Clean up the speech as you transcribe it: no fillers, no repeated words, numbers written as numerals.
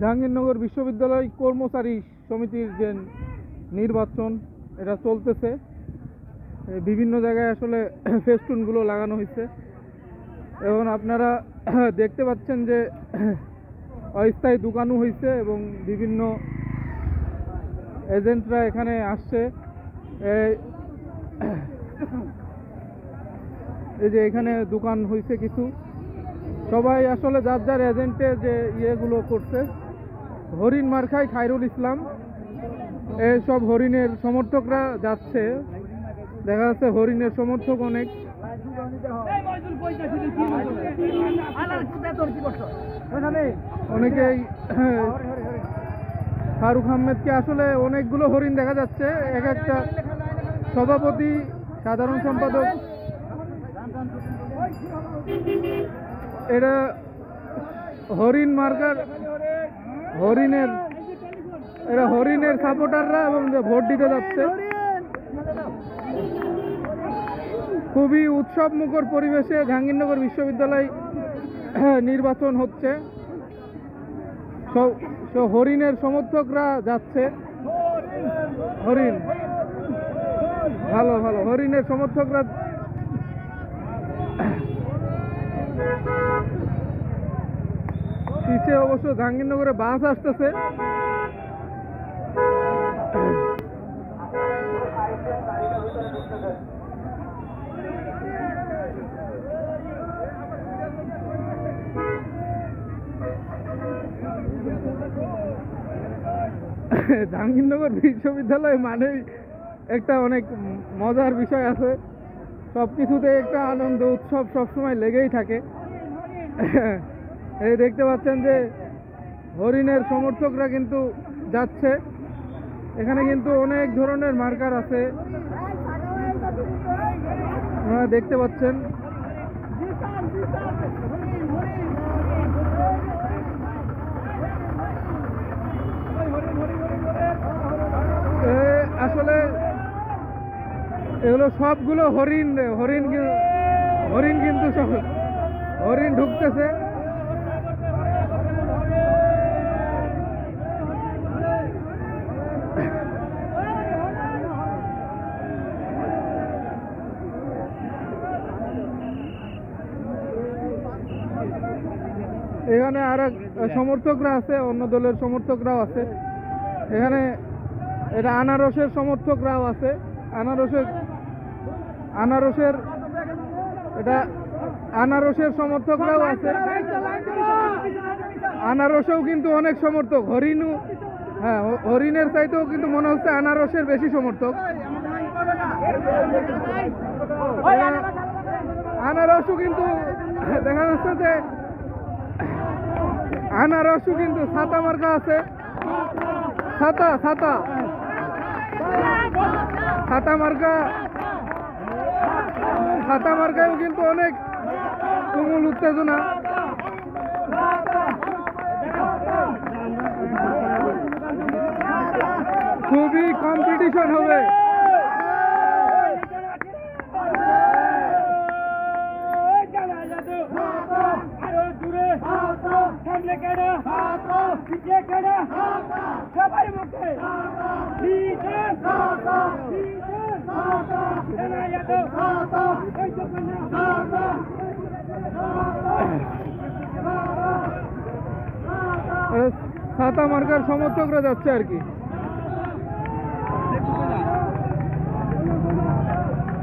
জাহাঙ্গীরনগর বিশ্ববিদ্যালয় কর্মচারী সমিতির যে নির্বাচন এটা চলতেছে, বিভিন্ন জায়গায় আসলে ফেস্টুনগুলো লাগানো হয়েছে। এবং আপনারা দেখতে পাচ্ছেন যে অস্থায়ী দোকানও হয়েছে এবং বিভিন্ন এজেন্টরা এখানে আসছে। এই যে এখানে দোকান হয়েছে কিছু, সবাই আসলে যার যার এজেন্টে যে ইয়েগুলো করছে। হরিণ মার্কায় খায়রুল ইসলাম, এইসব হরিণের সমর্থকরা যাচ্ছে। দেখা যাচ্ছে হরিণের সমর্থক অনেক। অনেকেই ফারুক আহমেদকে আসলে অনেকগুলো হরিণ দেখা যাচ্ছে, এক একটা সভাপতি, সাধারণ সম্পাদক। এটা হরিণ মার্কার হরিণের সাপোর্টাররা এবং ভোট দিতে যাচ্ছে। খুবই উৎসব মুখর পরিবেশে জাহাঙ্গীরনগর বিশ্ববিদ্যালয় নির্বাচন হচ্ছে। হরিণের সমর্থকরা যাচ্ছে। হরিণ ভালো ভালো, হরিণের সমর্থকরা পিছিয়ে অবশ্য জাহাঙ্গীরনগরে বাস আসতেছে। জাহাঙ্গীরনগর বিশ্ববিদ্যালয় মানেই একটা অনেক মজার বিষয় আছে, সবকিছুতে একটা আনন্দ উৎসব সবসময় লেগেই থাকে। এই দেখতে পাচ্ছেন যে হরিণের সমর্থকরা কিন্তু যাচ্ছে। এখানে কিন্তু অনেক ধরনের মার্কার আছে, আপনারা দেখতে পাচ্ছেন। আসলে এগুলো সবগুলো হরিণ কিন্তু সব হরিণ ঢুকতেছে। এখানে আর সমর্থকরা আছে, অন্য দলের সমর্থকরাও আছে। এখানে এটা আনারসের সমর্থকরাও আছে। আনারসের সমর্থকরাও আছে। আনারসেও কিন্তু অনেক সমর্থক। হ্যাঁ, হরিণের চাইতেও কিন্তু মনে হচ্ছে আনারসের বেশি সমর্থক। আনারসও কিন্তু দেখা যাচ্ছে যে আনারসও কিন্তু ছাতা মার্কা আছে। ছাতা মার্কাও কিন্তু অনেক তুমুল উত্তেজনা। খুবই কম্পিটিশন হবে। ছাতা মার্কার সমর্থকরা যাচ্ছে আর কি।